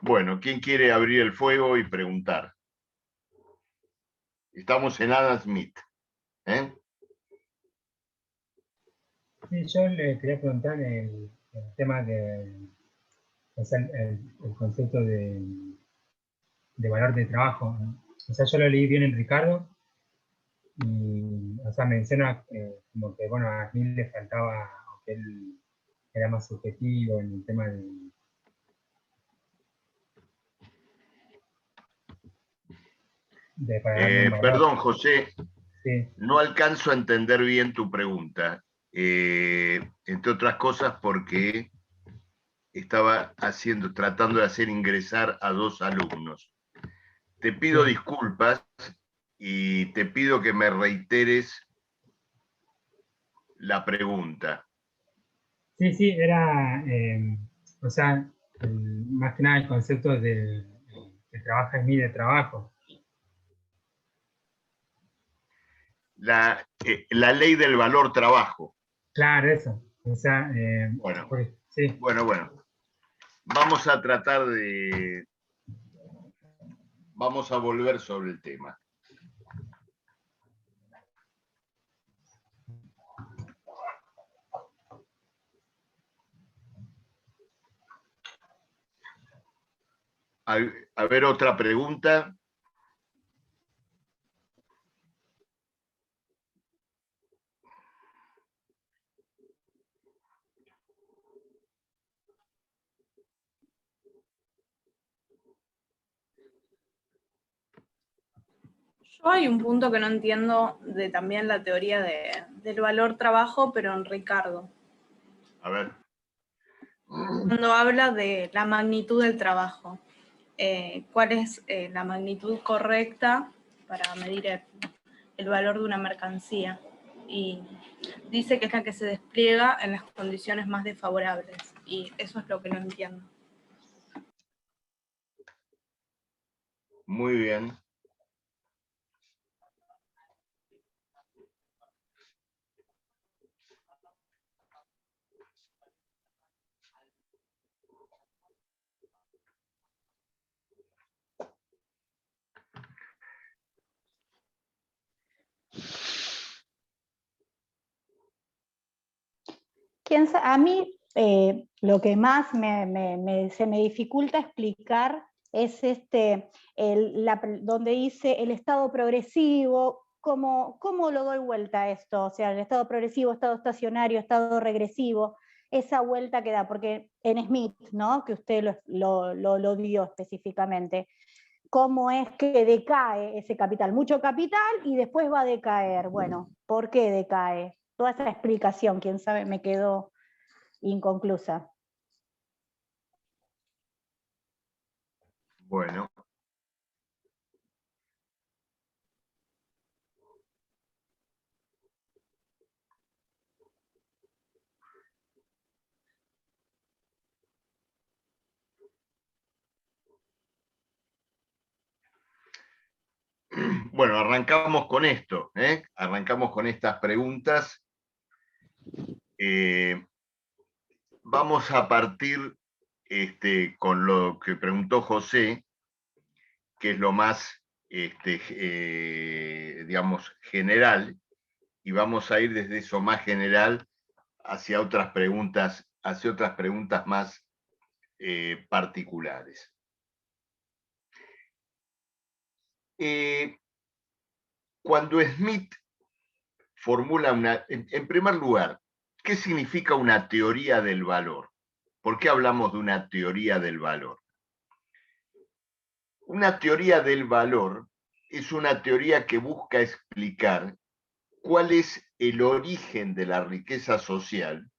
Bueno, ¿quién quiere abrir el fuego y preguntar? Estamos en Adam Smith. Sí, yo le quería preguntar el tema de, o sea, el concepto de valor de trabajo, ¿no? O sea, yo lo leí bien en Ricardo y, o sea, menciona como que, bueno, a Smith le faltaba, o que él era más subjetivo en el tema de para darle un valor. Perdón, José, Sí, no alcanzo a entender bien tu pregunta. Entre otras cosas porque estaba tratando de hacer ingresar a dos alumnos. Te pido sí, disculpas y te pido que me reiteres la pregunta. sí, sí, era, o sea, más que nada el concepto de que trabaja Smith de trabajo. La ley del valor trabajo. Claro, eso. O sea, Bueno, porque, sí. bueno. Vamos a tratar de... Vamos a volver sobre el tema. A ver, otra pregunta. Yo hay un punto que no entiendo de también la teoría del valor trabajo, pero en Ricardo. A ver. Cuando habla de la magnitud del trabajo, ¿cuál es la magnitud correcta para medir el valor de una mercancía? Y dice que es la que se despliega en las condiciones más desfavorables, y eso es lo que no entiendo. Muy bien. A mí lo que más se me dificulta explicar es donde dice el estado progresivo, cómo lo doy vuelta a esto, o sea, el estado progresivo, estado estacionario, estado regresivo, esa vuelta que da, porque en Smith, ¿no? Que usted lo dio específicamente, cómo es que decae ese capital, mucho capital y después va a decaer. Bueno, ¿por qué decae? Toda esa explicación, quién sabe, me quedó inconclusa. Bueno. Bueno, arrancamos con esto, arrancamos con estas preguntas. Vamos a partir con lo que preguntó José, que es lo más, digamos, general, y vamos a ir desde eso más general hacia otras preguntas más particulares. Cuando Smith formula en primer lugar, ¿qué significa una teoría del valor? ¿Por qué hablamos de una teoría del valor? Una teoría del valor es una teoría que busca explicar cuál es el origen de la riqueza social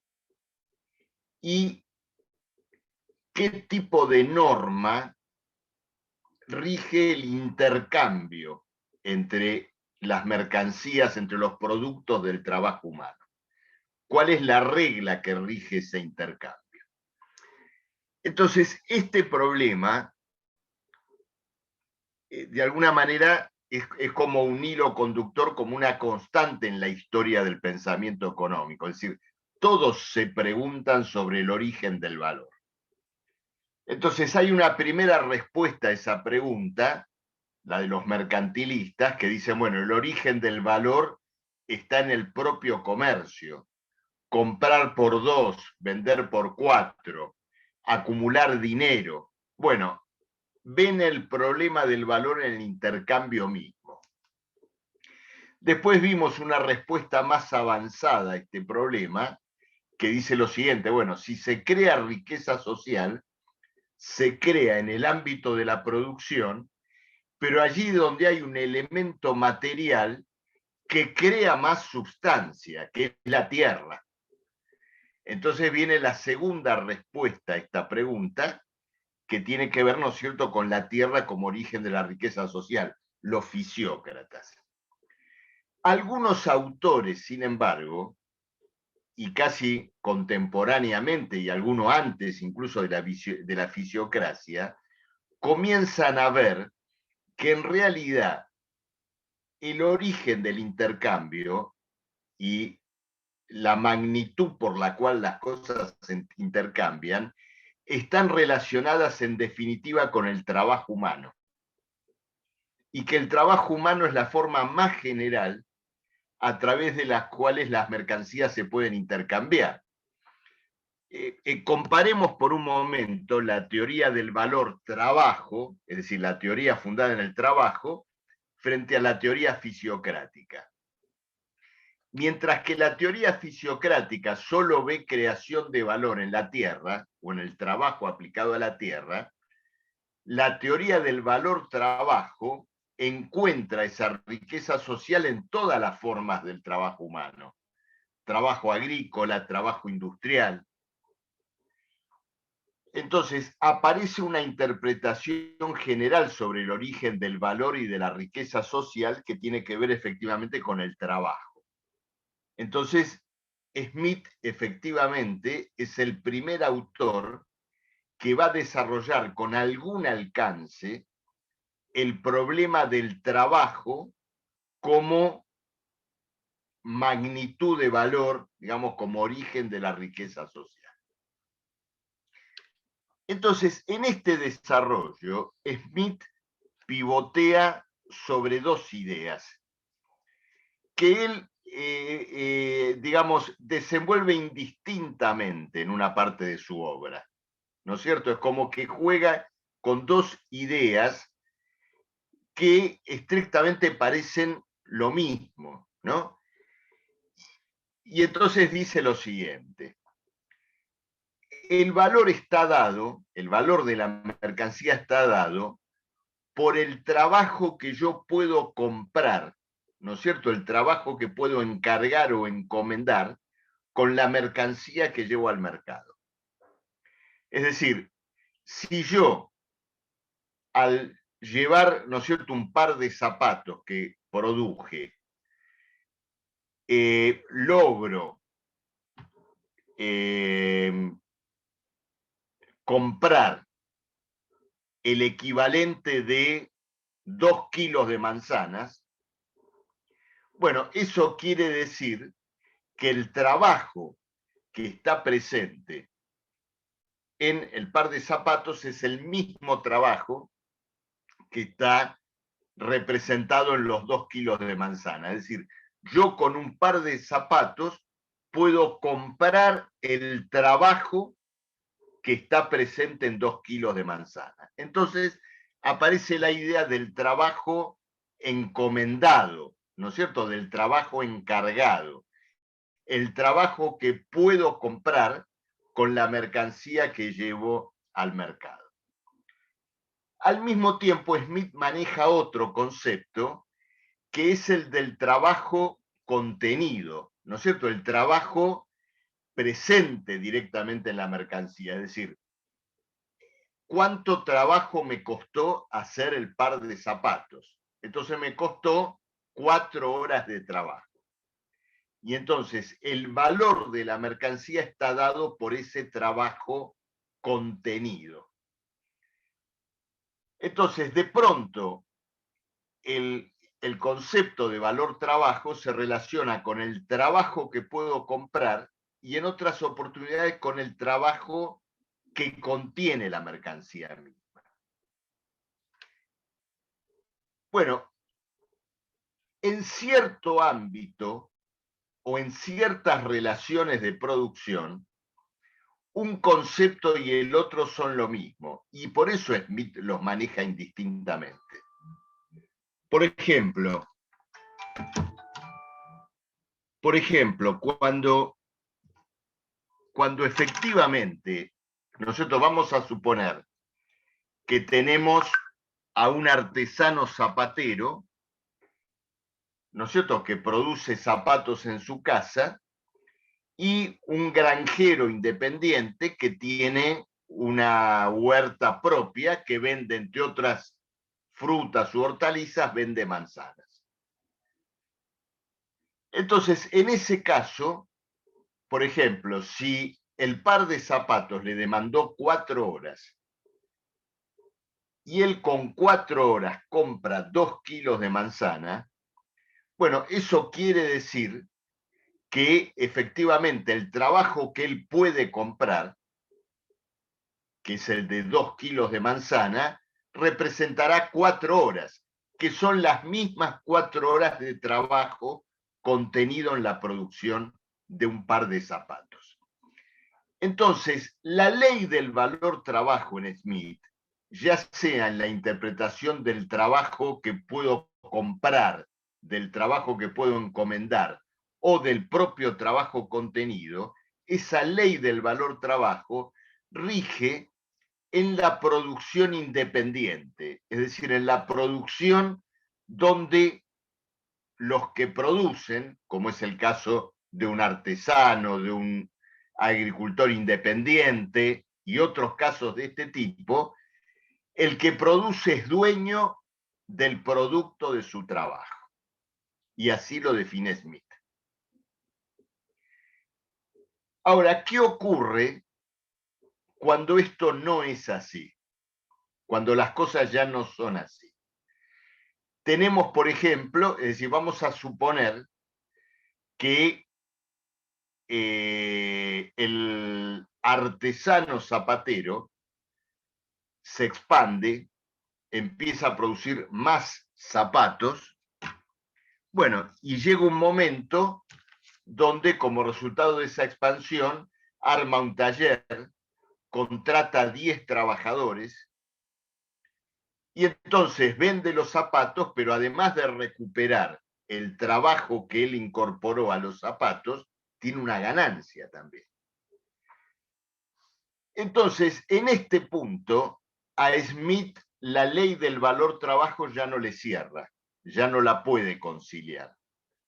y qué tipo de norma rige el intercambio entre las mercancías, entre los productos del trabajo humano. ¿Cuál es la regla que rige ese intercambio? Entonces, este problema, de alguna manera, es como un hilo conductor, como una constante en la historia del pensamiento económico. Es decir, todos se preguntan sobre el origen del valor. Entonces hay una primera respuesta a esa pregunta, la de los mercantilistas, que dicen, bueno, el origen del valor está en el propio comercio. Comprar por 2, vender por 4, acumular dinero. Bueno, ven el problema del valor en el intercambio mismo. Después vimos una respuesta más avanzada a este problema, que dice lo siguiente, bueno, si se crea riqueza social, se crea en el ámbito de la producción, pero allí donde hay un elemento material que crea más sustancia, que es la tierra. Entonces viene la segunda respuesta a esta pregunta, que tiene que ver, ¿no es cierto?, con la tierra como origen de la riqueza social, los fisiócratas. Algunos autores, sin embargo, y casi contemporáneamente, y algunos antes incluso de la fisiocracia, comienzan a ver que en realidad el origen del intercambio y la magnitud por la cual las cosas se intercambian están relacionadas en definitiva con el trabajo humano. Y que el trabajo humano es la forma más general a través de las cuales las mercancías se pueden intercambiar. Comparemos por un momento la teoría del valor trabajo, es decir, la teoría fundada en el trabajo, frente a la teoría fisiocrática. Mientras que la teoría fisiocrática solo ve creación de valor en la tierra o en el trabajo aplicado a la tierra, la teoría del valor trabajo encuentra esa riqueza social en todas las formas del trabajo humano. Trabajo agrícola, trabajo industrial. Entonces, aparece una interpretación general sobre el origen del valor y de la riqueza social que tiene que ver efectivamente con el trabajo. Entonces, Smith efectivamente es el primer autor que va a desarrollar con algún alcance el problema del trabajo como magnitud de valor, digamos, como origen de la riqueza social. Entonces, en este desarrollo, Smith pivotea sobre dos ideas que él, digamos, desenvuelve indistintamente en una parte de su obra, ¿no es cierto? Es como que juega con dos ideas que estrictamente parecen lo mismo, ¿no? Y entonces dice lo siguiente: el valor está dado, el valor de la mercancía está dado por el trabajo que yo puedo comprar, ¿no es cierto? El trabajo que puedo encargar o encomendar con la mercancía que llevo al mercado. Es decir, si yo al llevar, ¿no es cierto?, un par de zapatos que produje, logro comprar el equivalente de 2 kilos de manzanas, bueno, eso quiere decir que el trabajo que está presente en el par de zapatos es el mismo trabajo que está representado en los 2 kilos de manzana. Es decir, yo con un par de zapatos puedo comprar el trabajo que está presente en 2 kilos de manzana. Entonces aparece la idea del trabajo encomendado, ¿no es cierto?, del trabajo encargado, el trabajo que puedo comprar con la mercancía que llevo al mercado. Al mismo tiempo, Smith maneja otro concepto, que es el del trabajo contenido, ¿no es cierto?, el trabajo presente directamente en la mercancía, es decir, ¿cuánto trabajo me costó hacer el par de zapatos? Entonces me costó 4 horas de trabajo. Y entonces el valor de la mercancía está dado por ese trabajo contenido. Entonces, de pronto, el concepto de valor trabajo se relaciona con el trabajo que puedo comprar y en otras oportunidades con el trabajo que contiene la mercancía misma. Bueno, en cierto ámbito o en ciertas relaciones de producción, un concepto y el otro son lo mismo, y por eso Smith los maneja indistintamente. Por ejemplo, cuando efectivamente nosotros vamos a suponer que tenemos a un artesano zapatero, ¿no es cierto?, que produce zapatos en su casa, y un granjero independiente que tiene una huerta propia que vende, entre otras frutas u hortalizas, vende manzanas. Entonces, en ese caso, por ejemplo, si el par de zapatos le demandó 4 horas y él con 4 horas compra 2 kilos de manzana, bueno, eso quiere decir que efectivamente el trabajo que él puede comprar, que es el de 2 kilos de manzana, representará 4 horas, que son las mismas 4 horas de trabajo contenido en la producción de un par de zapatos. Entonces, la ley del valor trabajo en Smith, ya sea en la interpretación del trabajo que puedo comprar, del trabajo que puedo encomendar, o del propio trabajo contenido, esa ley del valor trabajo rige en la producción independiente, es decir, en la producción donde los que producen, como es el caso de un artesano, de un agricultor independiente y otros casos de este tipo, el que produce es dueño del producto de su trabajo. Y así lo define Smith. Ahora, ¿qué ocurre cuando esto no es así? Cuando las cosas ya no son así. Tenemos, por ejemplo, es decir, vamos a suponer que el artesano zapatero se expande, empieza a producir más zapatos, bueno, y llega un momento donde como resultado de esa expansión arma un taller, contrata 10 trabajadores y entonces vende los zapatos, pero además de recuperar el trabajo que él incorporó a los zapatos, tiene una ganancia también. Entonces, en este punto, a Smith la ley del valor trabajo ya no le cierra, ya no la puede conciliar.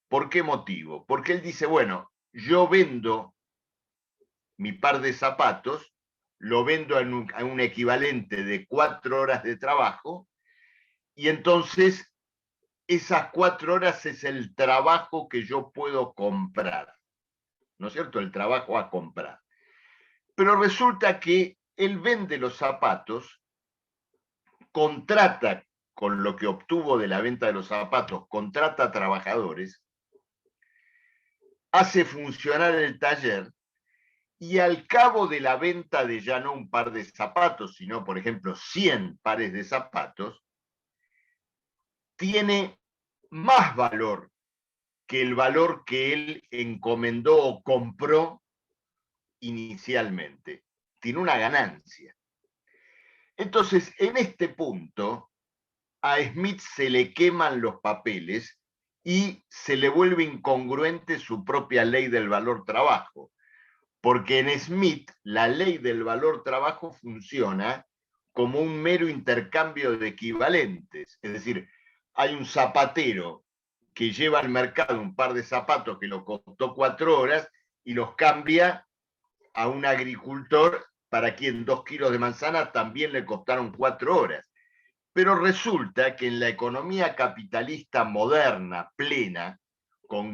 ¿Por qué motivo? Porque él dice, bueno, yo vendo mi par de zapatos, lo vendo a un equivalente de 4 horas de trabajo, y entonces esas 4 horas es el trabajo que yo puedo comprar, ¿no es cierto? El trabajo a comprar. Pero resulta que él vende los zapatos, contrata con lo que obtuvo de la venta de los zapatos, contrata trabajadores, hace funcionar el taller y al cabo de la venta de ya no un par de zapatos, sino por ejemplo 100 pares de zapatos, tiene más valor que el valor que él encomendó o compró inicialmente. Tiene una ganancia. Entonces, en este punto, a Smith se le queman los papeles y se le vuelve incongruente su propia ley del valor trabajo. Porque en Smith la ley del valor trabajo funciona como un mero intercambio de equivalentes. Es decir, hay un zapatero que lleva al mercado un par de zapatos que lo costó 4 horas y los cambia a un agricultor para quien 2 kilos de manzana también le costaron 4 horas. Pero resulta que en la economía capitalista moderna, plena,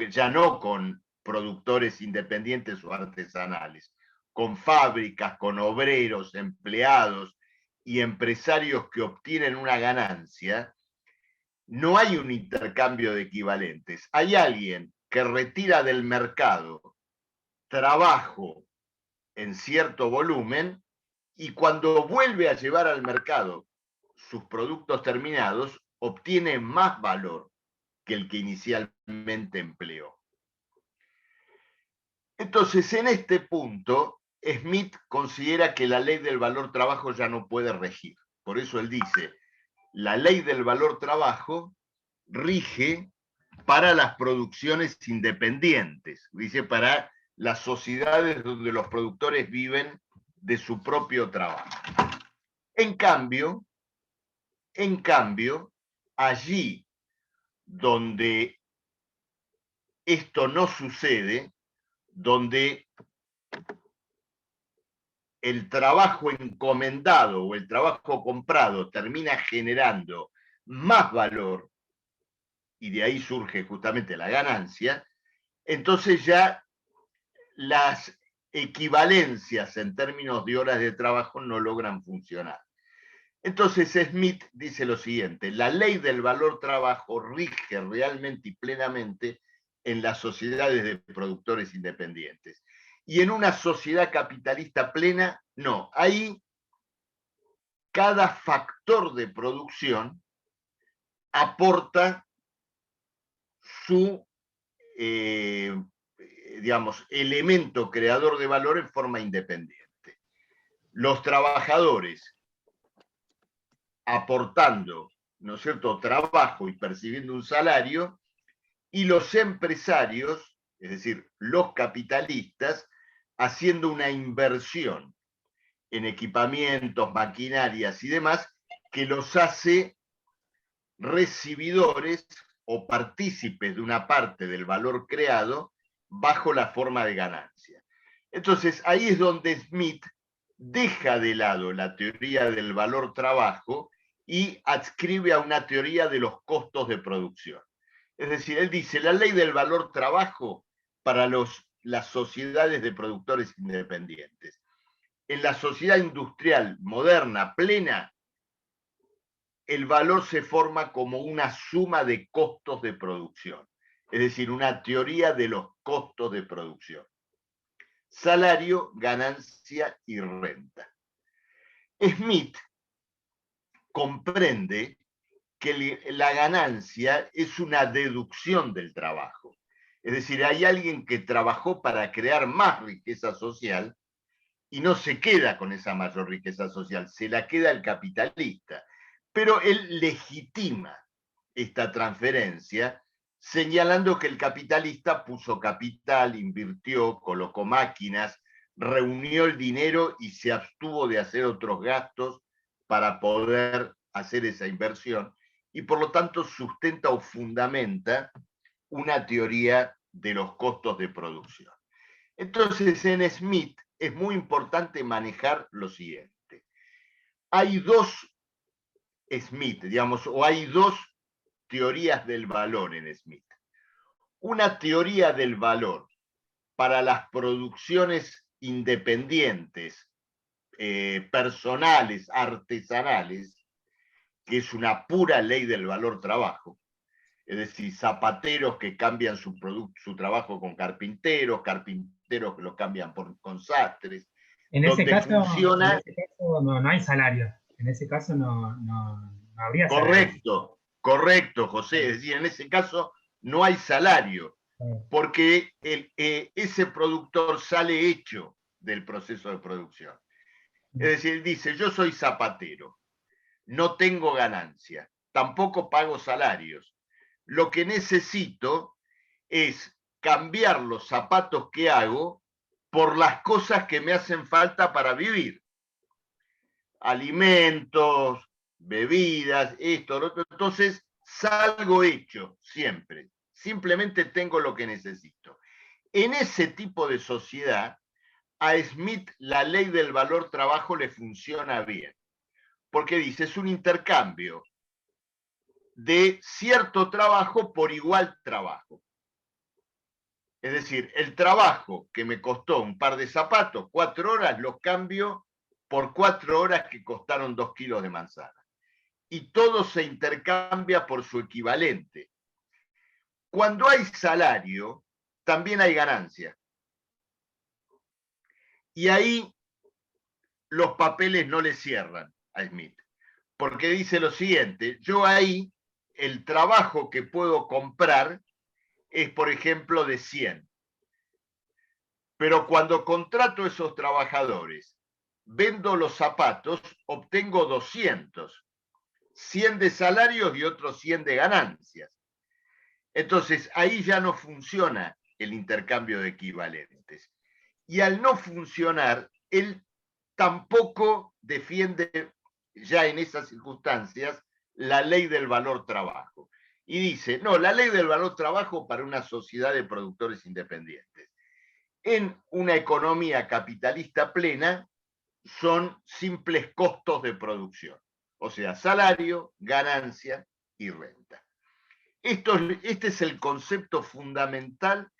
ya no con productores independientes o artesanales, con fábricas, con obreros, empleados y empresarios que obtienen una ganancia, no hay un intercambio de equivalentes. Hay alguien que retira del mercado trabajo en cierto volumen y cuando vuelve a llevar al mercado sus productos terminados, obtiene más valor que el que inicialmente empleó. Entonces, en este punto, Smith considera que la ley del valor trabajo ya no puede regir. Por eso él dice, la ley del valor trabajo rige para las producciones independientes, dice, para las sociedades donde los productores viven de su propio trabajo. En cambio, allí donde esto no sucede, donde el trabajo encomendado o el trabajo comprado termina generando más valor, y de ahí surge justamente la ganancia, entonces ya las equivalencias en términos de horas de trabajo no logran funcionar. Entonces Smith dice lo siguiente, la ley del valor trabajo rige realmente y plenamente en las sociedades de productores independientes. Y en una sociedad capitalista plena, no. Ahí cada factor de producción aporta su, digamos, elemento creador de valor en forma independiente. Los trabajadores aportando, ¿no es cierto?, trabajo y percibiendo un salario, y los empresarios, es decir, los capitalistas, haciendo una inversión en equipamientos, maquinarias y demás, que los hace recibidores o partícipes de una parte del valor creado bajo la forma de ganancia. Entonces, ahí es donde Smith deja de lado la teoría del valor trabajo y adscribe a una teoría de los costos de producción. Es decir, él dice, la ley del valor trabajo para las sociedades de productores independientes. En la sociedad industrial moderna, plena, el valor se forma como una suma de costos de producción, es decir, una teoría de los costos de producción. Salario, ganancia y renta. Smith comprende que la ganancia es una deducción del trabajo. Es decir, hay alguien que trabajó para crear más riqueza social y no se queda con esa mayor riqueza social, se la queda el capitalista. Pero él legitima esta transferencia señalando que el capitalista puso capital, invirtió, colocó máquinas, reunió el dinero y se abstuvo de hacer otros gastos para poder hacer esa inversión, y por lo tanto sustenta o fundamenta una teoría de los costos de producción. Entonces, en Smith es muy importante manejar lo siguiente. Hay dos Smith, digamos, o hay dos teorías del valor en Smith. Una teoría del valor para las producciones independientes, personales, artesanales, que es una pura ley del valor trabajo. Es decir, zapateros que cambian su trabajo con carpinteros, carpinteros que lo cambian con sastres. En ese caso no hay salario. En ese caso no habría salario. Correcto, José. Es decir, en ese caso no hay salario, porque ese productor sale hecho del proceso de producción. Es decir, dice, yo soy zapatero, no tengo ganancia, tampoco pago salarios. Lo que necesito es cambiar los zapatos que hago por las cosas que me hacen falta para vivir. Alimentos, bebidas, esto, lo otro. Entonces, salgo hecho siempre. Simplemente tengo lo que necesito. En ese tipo de sociedad, a Smith la ley del valor trabajo le funciona bien. Porque dice, es un intercambio de cierto trabajo por igual trabajo. Es decir, el trabajo que me costó un par de zapatos, 4 horas, lo cambio por 4 horas que costaron 2 kilos de manzana. Y todo se intercambia por su equivalente. Cuando hay salario, también hay ganancia. Y ahí los papeles no le cierran a Smith, porque dice lo siguiente: yo ahí el trabajo que puedo comprar es, por ejemplo, de 100. Pero cuando contrato esos trabajadores, vendo los zapatos, obtengo 200. 100 de salarios y otros 100 de ganancias. Entonces, ahí ya no funciona el intercambio de equivalentes. Y al no funcionar, él tampoco defiende ya en esas circunstancias la ley del valor trabajo. Y dice, no, la ley del valor trabajo para una sociedad de productores independientes. En una economía capitalista plena son simples costos de producción, o sea, salario, ganancia y renta. Este es el concepto fundamental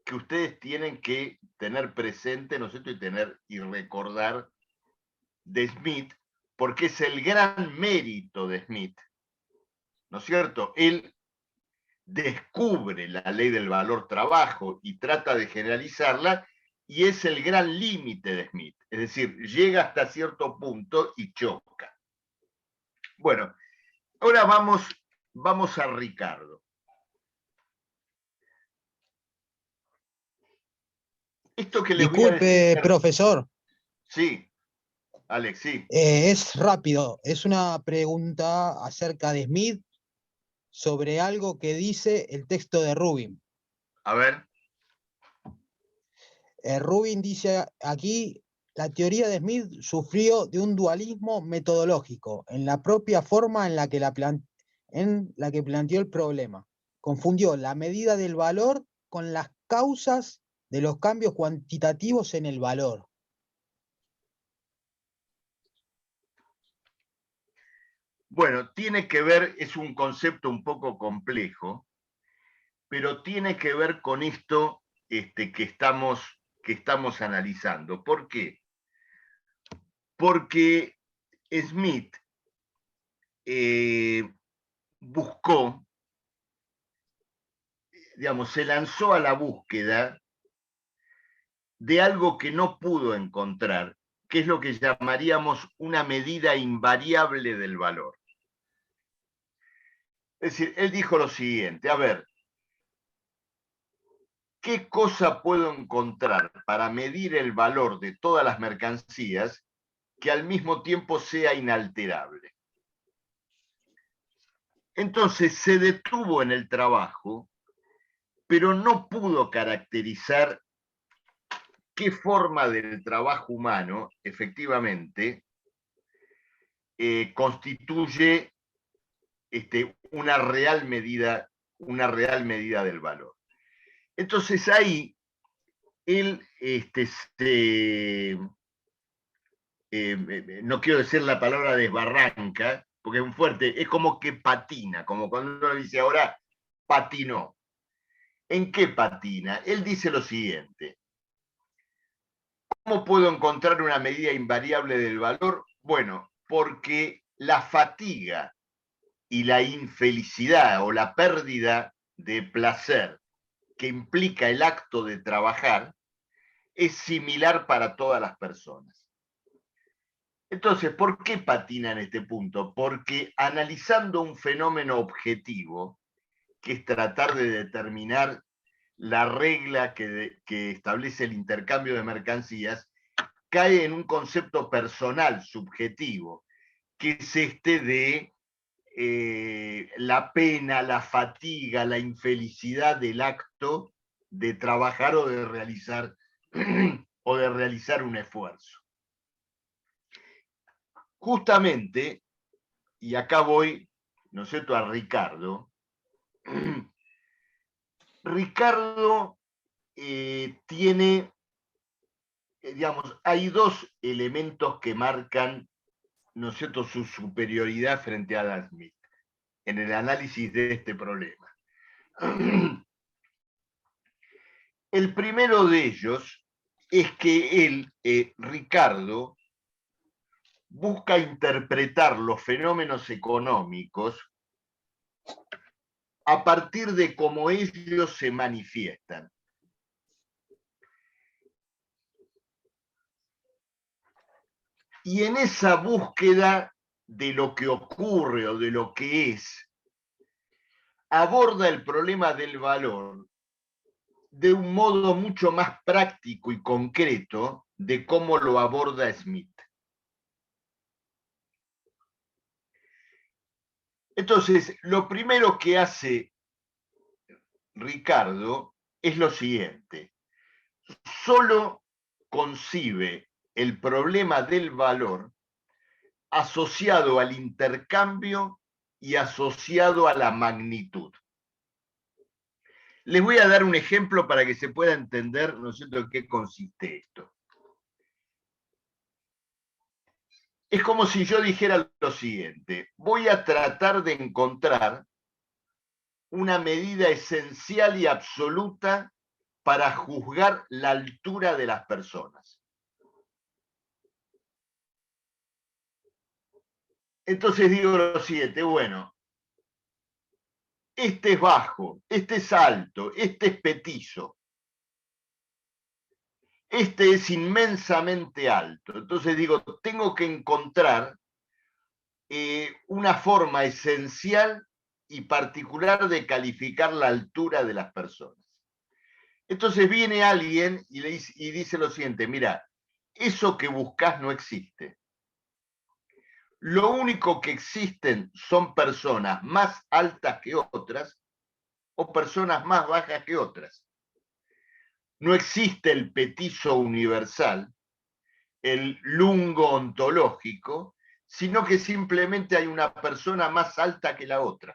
que ustedes tienen que tener presente, ¿no es cierto?, y recordar de Smith, porque es el gran mérito de Smith, ¿no es cierto? Él descubre la ley del valor trabajo y trata de generalizarla, y es el gran límite de Smith, es decir, llega hasta cierto punto y choca. Bueno, ahora vamos a Ricardo. Esto que les voy a Disculpe, decir, profesor. Sí, Alex, sí. Es rápido. Es una pregunta acerca de Smith sobre algo que dice el texto de Rubin. A ver. Rubin dice aquí, la teoría de Smith sufrió de un dualismo metodológico en la propia forma en la que planteó el problema. Confundió la medida del valor con las causas de los cambios cuantitativos en el valor. Bueno, tiene que ver, es un concepto un poco complejo, pero tiene que ver con esto que estamos analizando. ¿Por qué? Porque Smith buscó, digamos, se lanzó a la búsqueda de algo que no pudo encontrar, que es lo que llamaríamos una medida invariable del valor. Es decir, él dijo lo siguiente: a ver, ¿qué cosa puedo encontrar para medir el valor de todas las mercancías que al mismo tiempo sea inalterable? Entonces se detuvo en el trabajo, pero no pudo caracterizar qué forma del trabajo humano efectivamente constituye una real medida del valor. Entonces ahí él no quiero decir la palabra desbarranca, porque es muy fuerte, es como que patina, como cuando uno dice ahora patinó. ¿En qué patina? Él dice lo siguiente: ¿cómo puedo encontrar una medida invariable del valor? Bueno, porque la fatiga y la infelicidad o la pérdida de placer que implica el acto de trabajar es similar para todas las personas. Entonces, ¿por qué patina en este punto? Porque analizando un fenómeno objetivo, que es tratar de determinar la regla que establece el intercambio de mercancías, cae en un concepto personal, subjetivo, que es de la pena, la fatiga, la infelicidad del acto de trabajar o de realizar un esfuerzo. Justamente, y acá voy, ¿no es cierto?, a Ricardo. Ricardo tiene, digamos, hay dos elementos que marcan, ¿no es cierto?, su superioridad frente a Adam Smith en el análisis de este problema. El primero de ellos es que él, Ricardo, busca interpretar los fenómenos económicos a partir de cómo ellos se manifiestan. Y en esa búsqueda de lo que ocurre o de lo que es, aborda el problema del valor de un modo mucho más práctico y concreto de cómo lo aborda Smith. Entonces, lo primero que hace Ricardo es lo siguiente. Solo concibe el problema del valor asociado al intercambio y asociado a la magnitud. Les voy a dar un ejemplo para que se pueda entender, ¿no es cierto?, en qué consiste esto. Es como si yo dijera lo siguiente: voy a tratar de encontrar una medida esencial y absoluta para juzgar la altura de las personas. Entonces digo lo siguiente: bueno, este es bajo, este es alto, este es petizo, este es inmensamente alto. Entonces digo, tengo que encontrar una forma esencial y particular de calificar la altura de las personas. Entonces viene alguien y dice lo siguiente: mira, eso que buscas no existe. Lo único que existen son personas más altas que otras o personas más bajas que otras. No existe el petizo universal, el lungo ontológico, sino que simplemente hay una persona más alta que la otra.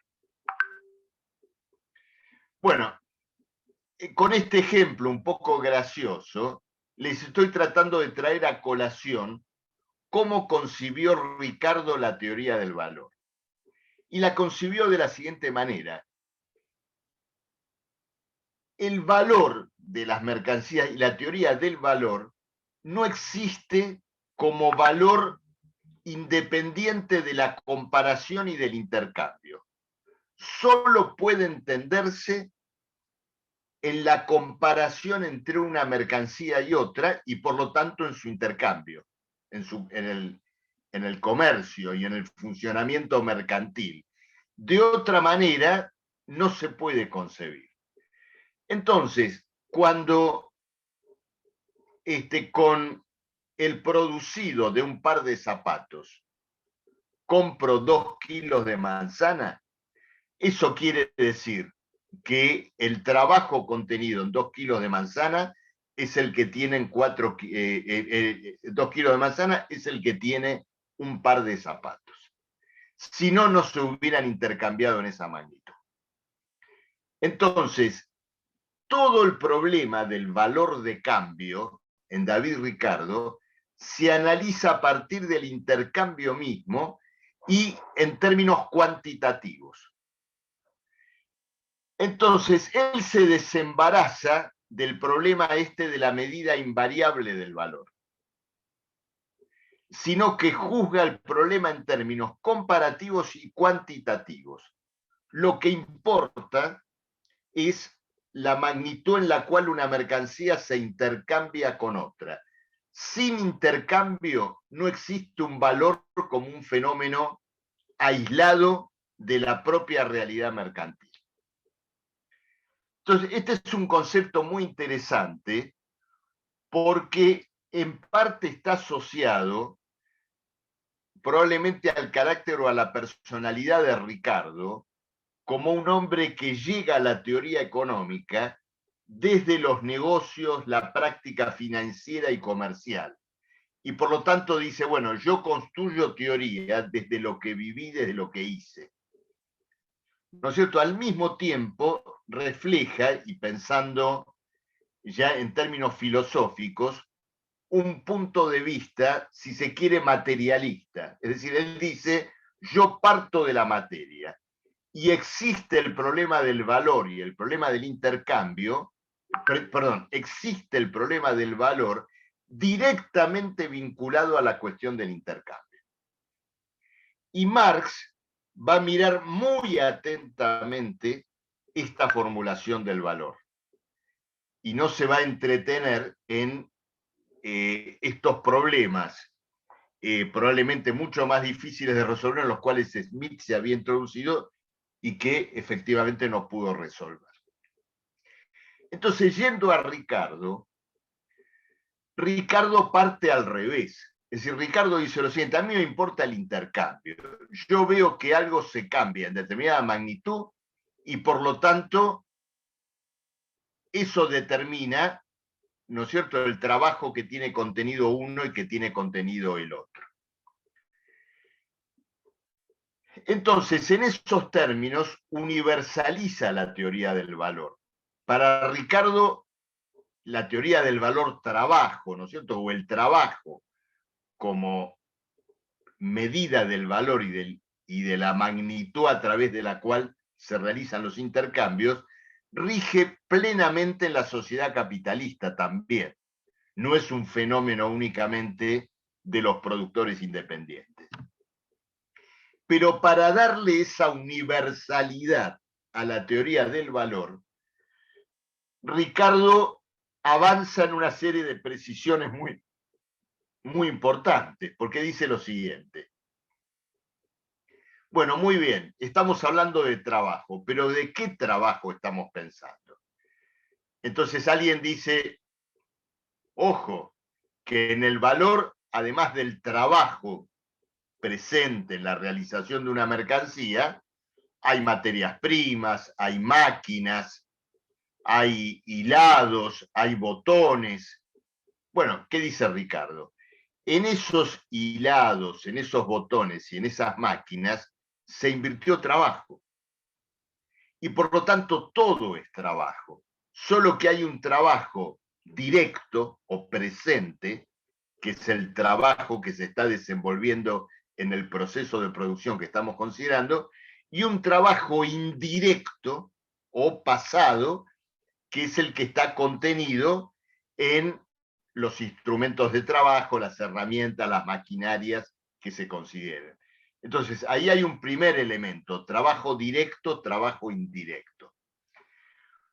Bueno, con este ejemplo un poco gracioso, les estoy tratando de traer a colación cómo concibió Ricardo la teoría del valor. Y la concibió de la siguiente manera: el valor de las mercancías y la teoría del valor no existe como valor independiente de la comparación y del intercambio. Solo puede entenderse en la comparación entre una mercancía y otra, y por lo tanto en su intercambio, en el comercio y en el funcionamiento mercantil. De otra manera, no se puede concebir. Entonces, cuando con el producido de un par de zapatos compro 2 kilos de manzana, eso quiere decir que el trabajo contenido en 2 kilos de manzana es el que tienen 2 kilos de manzana es el que tiene un par de zapatos. Si no, no se hubieran intercambiado en esa magnitud. Entonces, todo el problema del valor de cambio en David Ricardo se analiza a partir del intercambio mismo y en términos cuantitativos. Entonces, él se desembaraza del problema de la medida invariable del valor, sino que juzga el problema en términos comparativos y cuantitativos. Lo que importa es la magnitud en la cual una mercancía se intercambia con otra. Sin intercambio no existe un valor como un fenómeno aislado de la propia realidad mercantil. Entonces, este es un concepto muy interesante porque en parte está asociado probablemente al carácter o a la personalidad de Ricardo como un hombre que llega a la teoría económica desde los negocios, la práctica financiera y comercial. Y por lo tanto dice, bueno, yo construyo teoría desde lo que viví, desde lo que hice. ¿No es cierto? Al mismo tiempo refleja, y pensando ya en términos filosóficos, un punto de vista, si se quiere, materialista. Es decir, él dice, yo parto de la materia y existe el problema del valor y el problema del intercambio, existe el problema del valor directamente vinculado a la cuestión del intercambio. Y Marx va a mirar muy atentamente esta formulación del valor y no se va a entretener en estos problemas probablemente mucho más difíciles de resolver, en los cuales Smith se había introducido y que efectivamente no pudo resolver. Entonces, yendo a Ricardo parte al revés. Es decir, Ricardo dice lo siguiente: a mí me importa el intercambio. Yo veo que algo se cambia en determinada magnitud y por lo tanto eso determina, ¿no es cierto?, el trabajo que tiene contenido uno y que tiene contenido el otro. Entonces, en esos términos, universaliza la teoría del valor. Para Ricardo, la teoría del valor trabajo, ¿no es cierto?, o el trabajo como medida del valor y de la magnitud a través de la cual se realizan los intercambios, rige plenamente en la sociedad capitalista también. No es un fenómeno únicamente de los productores independientes. Pero para darle esa universalidad a la teoría del valor, Ricardo avanza en una serie de precisiones muy importantes, porque dice lo siguiente. Bueno, muy bien, estamos hablando de trabajo, pero ¿de qué trabajo estamos pensando? Entonces alguien dice, ojo, que en el valor, además del trabajo presente en la realización de una mercancía, hay materias primas, hay máquinas, hay hilados, hay botones. Bueno, ¿qué dice Ricardo? En esos hilados, en esos botones y en esas máquinas se invirtió trabajo. Y por lo tanto todo es trabajo. Solo que hay un trabajo directo o presente, que es el trabajo que se está desenvolviendo en el proceso de producción que estamos considerando, y un trabajo indirecto o pasado, que es el que está contenido en los instrumentos de trabajo, las herramientas, las maquinarias que se consideren. Entonces, ahí hay un primer elemento: trabajo directo, trabajo indirecto.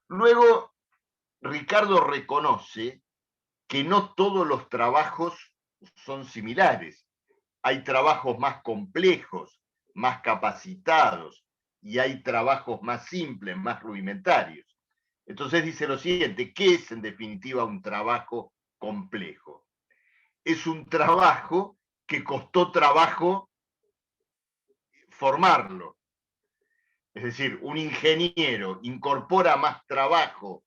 Luego, Ricardo reconoce que no todos los trabajos son similares. Hay trabajos más complejos, más capacitados, y hay trabajos más simples, más rudimentarios. Entonces dice lo siguiente: ¿qué es en definitiva un trabajo complejo? Es un trabajo que costó trabajo formarlo. Es decir, un ingeniero incorpora más trabajo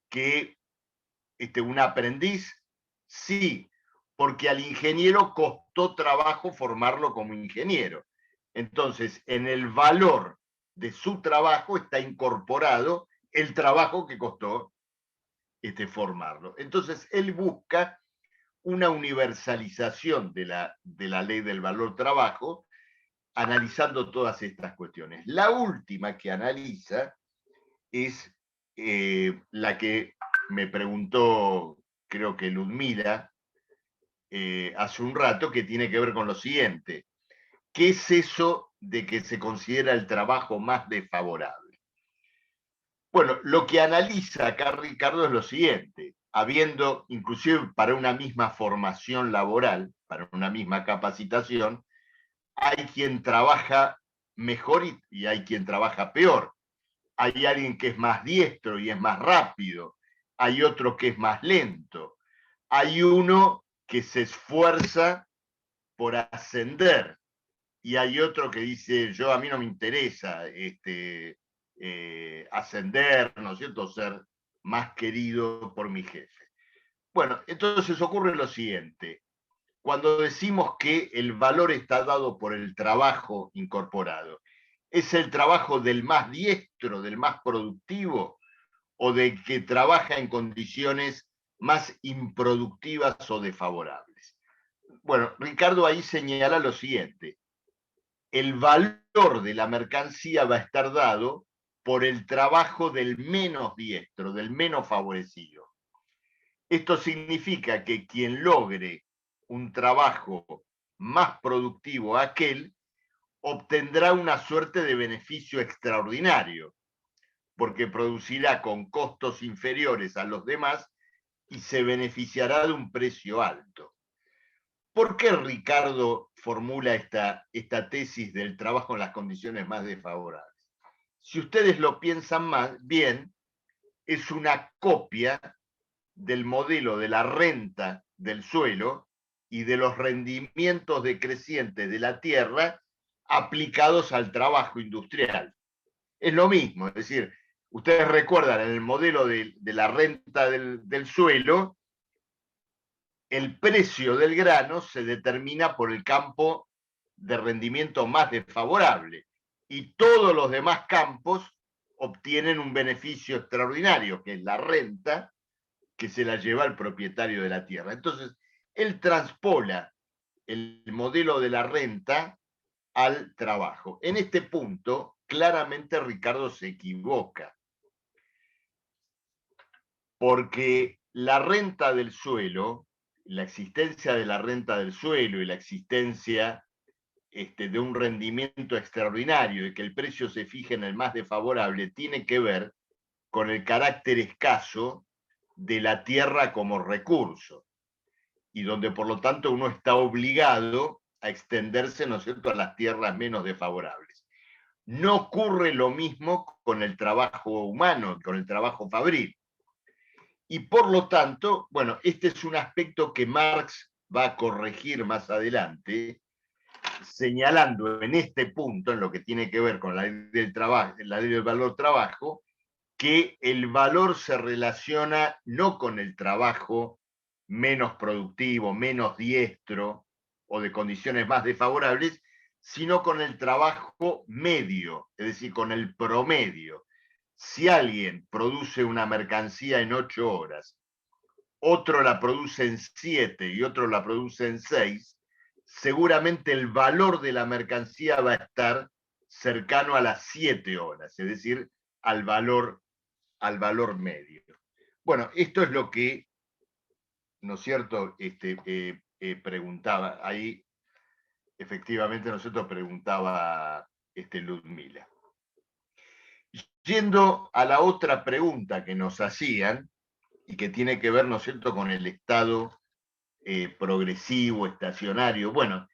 que un aprendiz, sí, porque al ingeniero costó trabajo formarlo como ingeniero. Entonces, en el valor de su trabajo está incorporado el trabajo que costó formarlo. Entonces, él busca una universalización de la ley del valor trabajo, analizando todas estas cuestiones. La última que analiza es la que me preguntó, creo que Ludmila, hace un rato, que tiene que ver con lo siguiente: ¿qué es eso de que se considera el trabajo más desfavorable? Bueno, lo que analiza acá Ricardo es lo siguiente: habiendo, inclusive para una misma formación laboral, para una misma capacitación, hay quien trabaja mejor y hay quien trabaja peor. Hay alguien que es más diestro y es más rápido, hay otro que es más lento, hay uno que se esfuerza por ascender y hay otro que dice, a mí no me interesa ascender, ¿no es cierto?, ser más querido por mi jefe. Bueno, entonces ocurre lo siguiente: cuando decimos que el valor está dado por el trabajo incorporado, ¿es el trabajo del más diestro, del más productivo, o del que trabaja en condiciones más improductivas o desfavorables? Bueno, Ricardo ahí señala lo siguiente: el valor de la mercancía va a estar dado por el trabajo del menos diestro, del menos favorecido. Esto significa que quien logre un trabajo más productivo aquel, obtendrá una suerte de beneficio extraordinario, porque producirá con costos inferiores a los demás y se beneficiará de un precio alto. ¿Por qué Ricardo formula esta tesis del trabajo en las condiciones más desfavorables? Si ustedes lo piensan más bien, es una copia del modelo de la renta del suelo y de los rendimientos decrecientes de la tierra aplicados al trabajo industrial. Es lo mismo, es decir, ustedes recuerdan en el modelo de la renta del suelo, el precio del grano se determina por el campo de rendimiento más desfavorable y todos los demás campos obtienen un beneficio extraordinario, que es la renta que se la lleva el propietario de la tierra. Entonces, él transpola el modelo de la renta al trabajo. En este punto, claramente Ricardo se equivoca, porque la renta del suelo, la existencia de la renta del suelo y la existencia de un rendimiento extraordinario y que el precio se fije en el más desfavorable, tiene que ver con el carácter escaso de la tierra como recurso, y donde por lo tanto uno está obligado a extenderse, ¿no es cierto?, a las tierras menos desfavorables. No ocurre lo mismo con el trabajo humano, con el trabajo fabril. Y por lo tanto, bueno, este es un aspecto que Marx va a corregir más adelante, señalando en este punto, en lo que tiene que ver con la ley del trabajo, la ley del valor trabajo, que el valor se relaciona no con el trabajo menos productivo, menos diestro o de condiciones más desfavorables, sino con el trabajo medio, es decir, con el promedio. Si alguien produce una mercancía en 8 horas, otro la produce en 7 y otro la produce en 6, seguramente el valor de la mercancía va a estar cercano a las 7 horas, es decir, al valor medio. Bueno, esto es lo que, ¿no es cierto?, preguntaba. Ahí, efectivamente, nosotros preguntaba Ludmila. Yendo a la otra pregunta que nos hacían, y que tiene que ver, ¿no es cierto?, con el estado progresivo, estacionario. Bueno,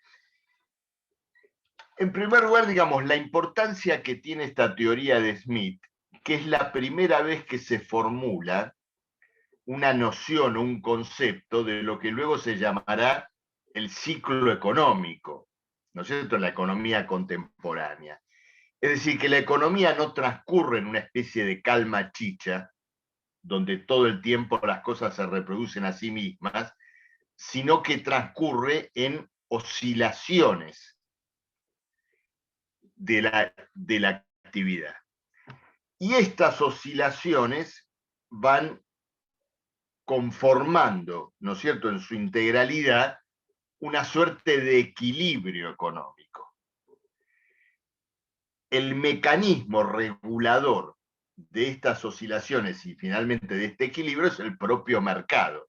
en primer lugar, digamos, la importancia que tiene esta teoría de Smith, que es la primera vez que se formula una noción o un concepto de lo que luego se llamará el ciclo económico, ¿no es cierto?, la economía contemporánea. Es decir, que la economía no transcurre en una especie de calma chicha, donde todo el tiempo las cosas se reproducen a sí mismas, sino que transcurre en oscilaciones de la actividad. Y estas oscilaciones van conformando, ¿no es cierto?, en su integralidad, una suerte de equilibrio económico. El mecanismo regulador de estas oscilaciones y finalmente de este equilibrio es el propio mercado.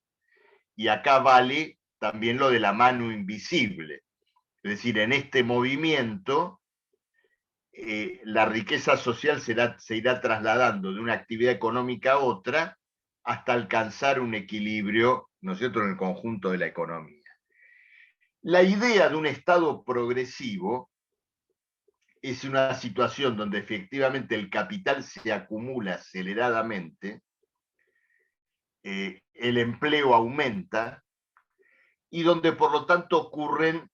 Y acá vale también lo de la mano invisible. Es decir, en este movimiento, la riqueza social se irá trasladando de una actividad económica a otra hasta alcanzar un equilibrio, ¿no es cierto?, en el conjunto de la economía. La idea de un Estado progresivo es una situación donde efectivamente el capital se acumula aceleradamente, el empleo aumenta y donde por lo tanto ocurren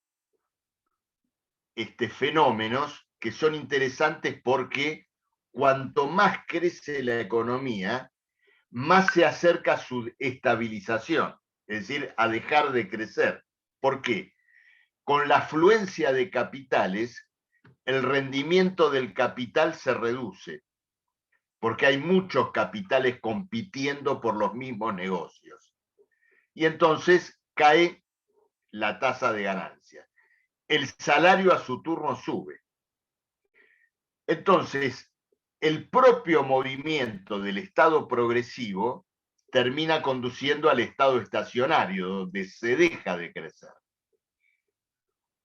fenómenos que son interesantes porque cuanto más crece la economía, más se acerca a su estabilización, es decir, a dejar de crecer. ¿Por qué? Con la afluencia de capitales, el rendimiento del capital se reduce, porque hay muchos capitales compitiendo por los mismos negocios. Y entonces cae la tasa de ganancia. El salario a su turno sube. Entonces, el propio movimiento del estado progresivo termina conduciendo al estado estacionario, donde se deja de crecer.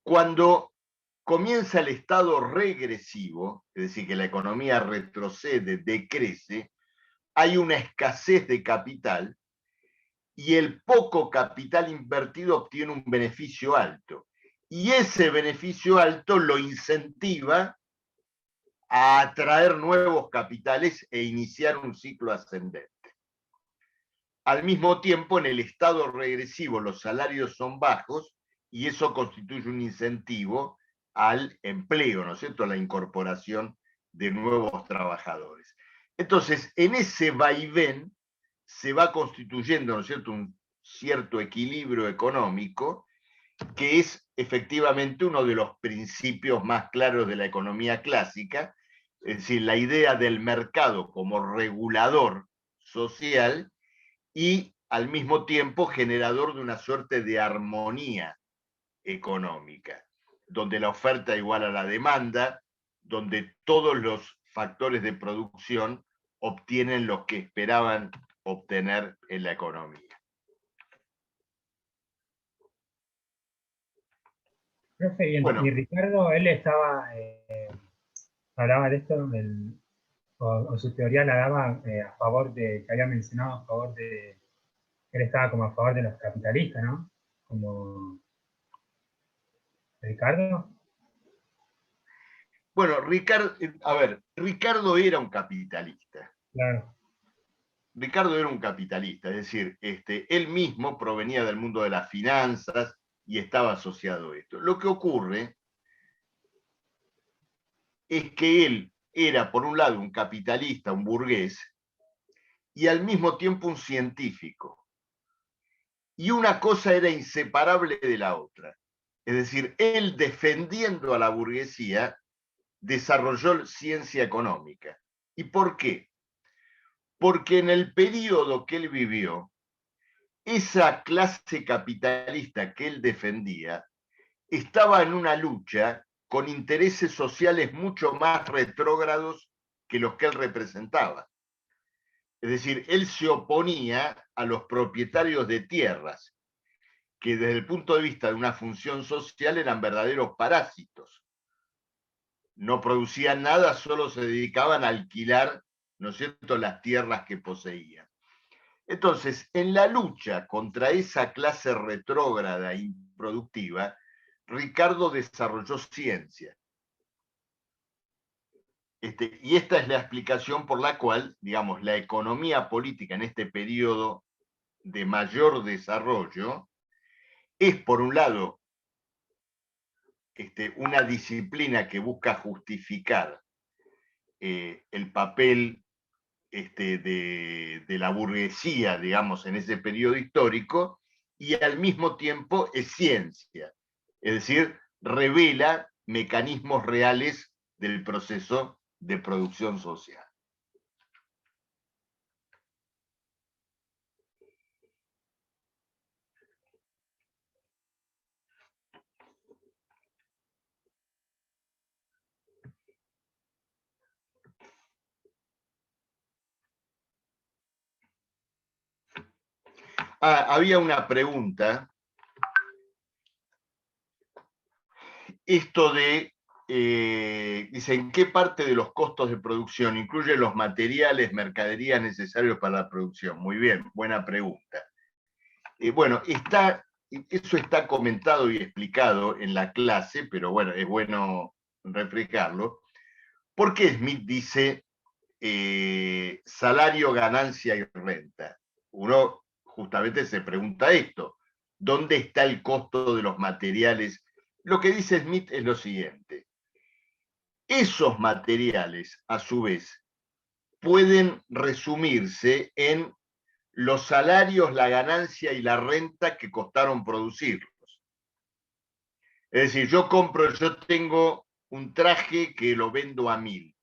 Cuando comienza el estado regresivo, es decir, que la economía retrocede, decrece, hay una escasez de capital y el poco capital invertido obtiene un beneficio alto. Y ese beneficio alto lo incentiva a atraer nuevos capitales e iniciar un ciclo ascendente. Al mismo tiempo, en el estado regresivo los salarios son bajos y eso constituye un incentivo al empleo, ¿no es cierto?, la incorporación de nuevos trabajadores. Entonces, en ese vaivén se va constituyendo, ¿no es cierto?, un cierto equilibrio económico que es efectivamente uno de los principios más claros de la economía clásica, es decir, la idea del mercado como regulador social y al mismo tiempo generador de una suerte de armonía económica, donde la oferta igual a la demanda, donde todos los factores de producción obtienen lo que esperaban obtener en la economía. Profe, y Bueno, Ricardo, él estaba, hablaba de esto, o su teoría la daba a favor de, que había mencionado, a favor de, él estaba como a favor de los capitalistas, ¿no? Como Ricardo. bueno, Ricardo era un capitalista. Claro, Ricardo era un capitalista, es decir, él mismo provenía del mundo de las finanzas y estaba asociado a esto. Lo que ocurre es que él era, por un lado, un capitalista, un burgués, y al mismo tiempo un científico. Y una cosa era inseparable de la otra. Es decir, él defendiendo a la burguesía, desarrolló ciencia económica. ¿Y por qué? Porque en el periodo que él vivió, esa clase capitalista que él defendía estaba en una lucha con intereses sociales mucho más retrógrados que los que él representaba. Es decir, él se oponía a los propietarios de tierras, que desde el punto de vista de una función social eran verdaderos parásitos. No producían nada, solo se dedicaban a alquilar, ¿no es cierto?, las tierras que poseían. Entonces, en la lucha contra esa clase retrógrada e improductiva, Ricardo desarrolló ciencia. Y esta es la explicación por la cual, digamos, la economía política en este periodo de mayor desarrollo es, por un lado, una disciplina que busca justificar el papel de la burguesía, digamos, en ese periodo histórico, y al mismo tiempo es ciencia, es decir, revela mecanismos reales del proceso de producción social. Había una pregunta, esto de, dice, ¿en qué parte de los costos de producción incluye los materiales, mercaderías necesarios para la producción? Muy bien, buena pregunta. Bueno, eso está comentado y explicado en la clase, pero bueno, es bueno refrescarlo. ¿Por qué Smith dice salario, ganancia y renta? Uno justamente se pregunta esto, ¿dónde está el costo de los materiales? Lo que dice Smith es lo siguiente, esos materiales, a su vez, pueden resumirse en los salarios, la ganancia y la renta que costaron producirlos. Es decir, yo tengo un traje que lo vendo a 1.000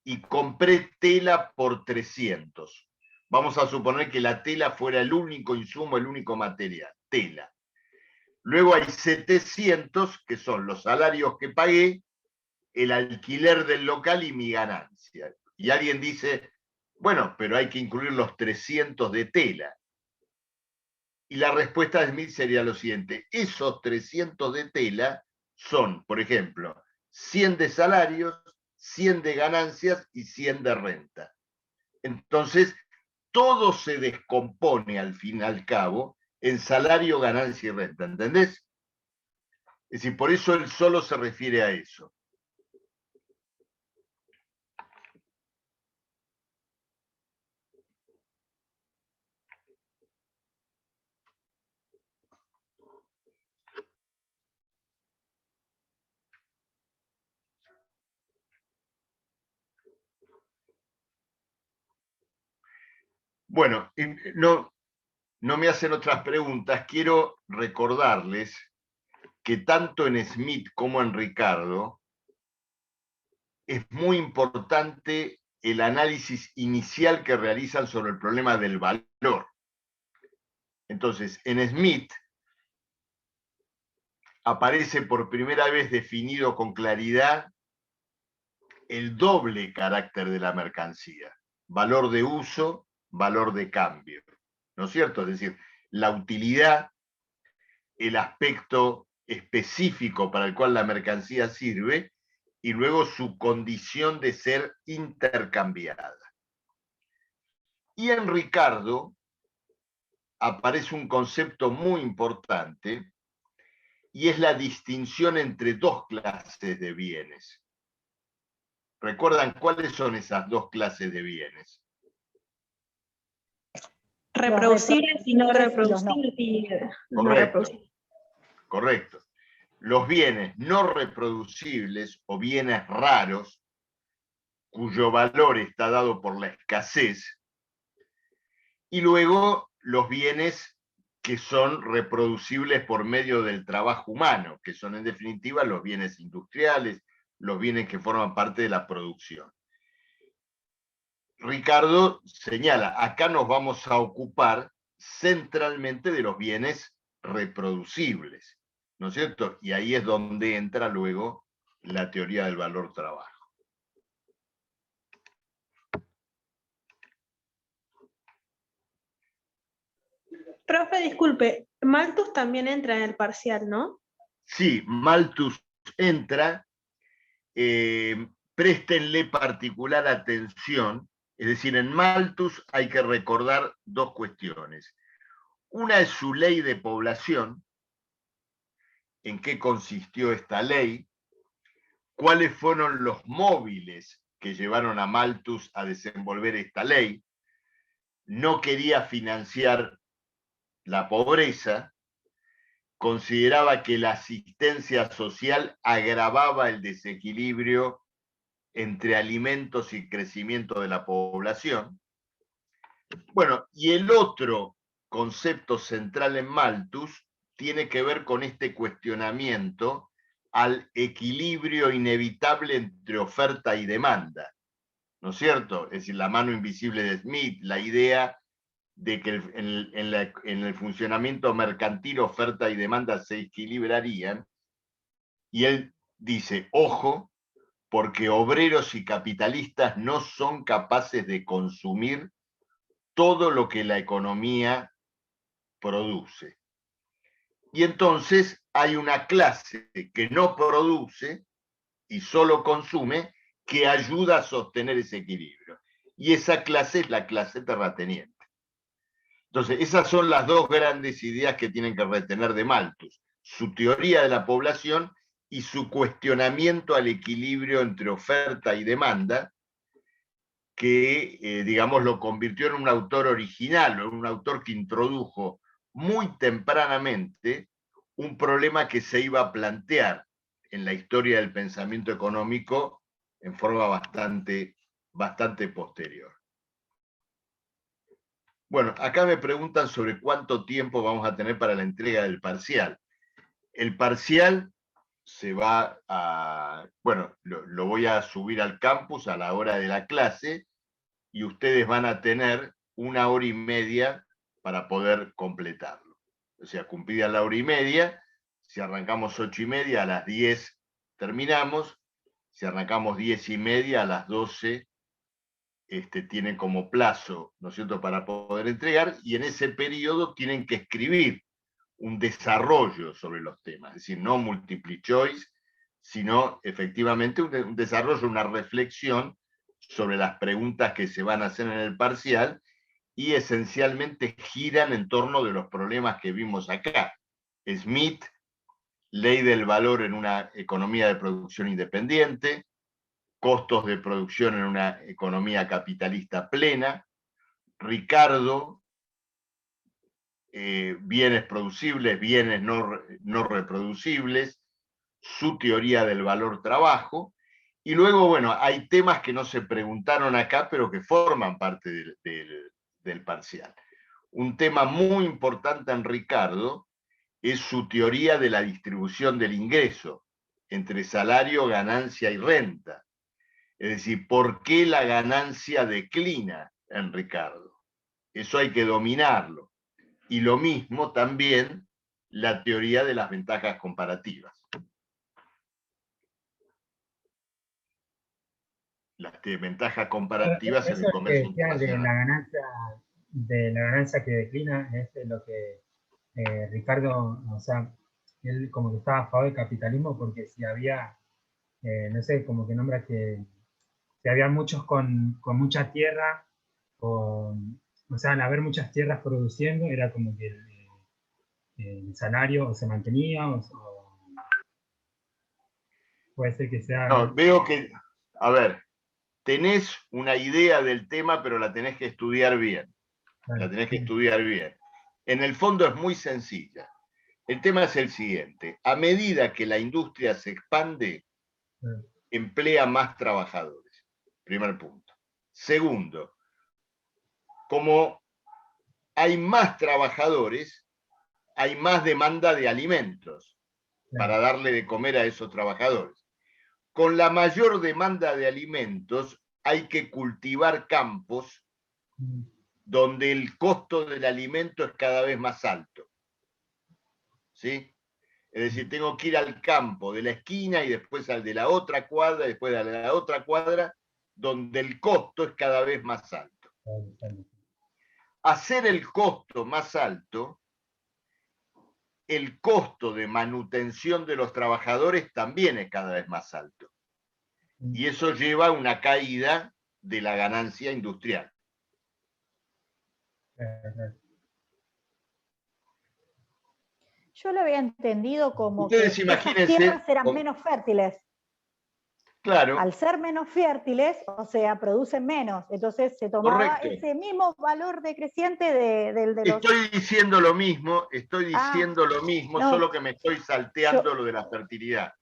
y compré tela por 300. Vamos a suponer que la tela fuera el único insumo, el único material, tela. Luego hay 700, que son los salarios que pagué, el alquiler del local y mi ganancia. Y alguien dice, bueno, pero hay que incluir los 300 de tela. Y la respuesta de Smith sería lo siguiente, esos 300 de tela son, por ejemplo, 100 de salarios, 100 de ganancias y 100 de renta. Entonces, todo se descompone al fin y al cabo en salario, ganancia y renta, ¿entendés? Es decir, por eso él solo se refiere a eso. Bueno, no me hacen otras preguntas. Quiero recordarles que tanto en Smith como en Ricardo es muy importante el análisis inicial que realizan sobre el problema del valor. Entonces, en Smith aparece por primera vez definido con claridad el doble carácter de la mercancía: valor de uso, valor de cambio. ¿No es cierto? Es decir, la utilidad, el aspecto específico para el cual la mercancía sirve, y luego su condición de ser intercambiada. Y en Ricardo aparece un concepto muy importante, y es la distinción entre dos clases de bienes. ¿Recuerdan cuáles son esas dos clases de bienes? Reproducibles y no reproducibles, reproducibles. Correcto, correcto. Los bienes no reproducibles o bienes raros, cuyo valor está dado por la escasez, y luego los bienes que son reproducibles por medio del trabajo humano, que son en definitiva los bienes industriales, los bienes que forman parte de la producción. Ricardo señala, acá nos vamos a ocupar centralmente de los bienes reproducibles, ¿no es cierto? Y ahí es donde entra luego la teoría del valor trabajo. Profe, disculpe, Malthus también entra en el parcial, ¿no? Sí, Malthus entra, préstenle particular atención, es decir, en Malthus hay que recordar dos cuestiones. Una es su ley de población, en qué consistió esta ley, cuáles fueron los móviles que llevaron a Malthus a desenvolver esta ley. No quería financiar la pobreza, consideraba que la asistencia social agravaba el desequilibrio entre alimentos y crecimiento de la población. Bueno, y el otro concepto central en Malthus tiene que ver con este cuestionamiento al equilibrio inevitable entre oferta y demanda, ¿no es cierto? Es decir, la mano invisible de Smith, la idea de que en el funcionamiento mercantil oferta y demanda se equilibrarían, y él dice, ojo, porque obreros y capitalistas no son capaces de consumir todo lo que la economía produce. Y entonces hay una clase que no produce y solo consume, que ayuda a sostener ese equilibrio. Y esa clase es la clase terrateniente. Entonces, esas son las dos grandes ideas que tienen que retener de Malthus: su teoría de la población y su cuestionamiento al equilibrio entre oferta y demanda, que, digamos, lo convirtió en un autor original, o en un autor que introdujo muy tempranamente un problema que se iba a plantear en la historia del pensamiento económico en forma bastante posterior. Bueno, acá me preguntan sobre cuánto tiempo vamos a tener para la entrega del parcial. El parcial se va a... Bueno, lo voy a subir al campus a la hora de la clase, y ustedes van a tener 1 hora y media para poder completarlo. O sea, cumplida la 1 hora y media, si arrancamos 8 y media, a las 10 terminamos. Si arrancamos 10 y media, a las 12 tienen como plazo, ¿no es cierto?, para poder entregar, y en ese periodo tienen que escribir un desarrollo sobre los temas, es decir, no multiple choice, sino efectivamente un desarrollo, una reflexión sobre las preguntas que se van a hacer en el parcial, y esencialmente giran en torno de los problemas que vimos acá. Smith, ley del valor en una economía de producción independiente, costos de producción en una economía capitalista plena, Ricardo, bienes producibles, bienes no reproducibles, su teoría del valor trabajo, y luego, bueno, hay temas que no se preguntaron acá, pero que forman parte del parcial. Un tema muy importante en Ricardo es su teoría de la distribución del ingreso entre salario, ganancia y renta. Es decir, ¿por qué la ganancia declina en Ricardo? Eso hay que dominarlo. Y lo mismo también la teoría de las ventajas comparativas. Las ventajas comparativas en Eso el es que comercio decía internacional. de la ganancia que declina, es lo que Ricardo, o sea, él como que estaba a favor del capitalismo porque si había, no sé, como que nombra que si había muchos con mucha tierra, o sea, al haber muchas tierras produciendo, era como que el salario o se mantenía, o puede ser que sea... No, veo que, a ver, tenés una idea del tema, pero la tenés que estudiar bien. La tenés que estudiar bien. En el fondo es muy sencilla. El tema es el siguiente. A medida que la industria se expande, emplea más trabajadores. Primer punto. Segundo, como hay más trabajadores, hay más demanda de alimentos para darle de comer a esos trabajadores. Con la mayor demanda de alimentos hay que cultivar campos donde el costo del alimento es cada vez más alto. ¿Sí? Es decir, tengo que ir al campo de la esquina y después al de la otra cuadra, y después al de la otra cuadra, donde el costo es cada vez más alto. Hacer el costo más alto, el costo de manutención de los trabajadores también es cada vez más alto. Y eso lleva a una caída de la ganancia industrial. Yo lo había entendido como Ustedes que esas imagínense, tierras eran menos fértiles. claro, Al ser menos fértiles, o sea, producen menos. Entonces se tomaba correcto. ese mismo valor decreciente de los... Estoy diciendo lo mismo, no, solo que me estoy salteando lo de la fertilidad.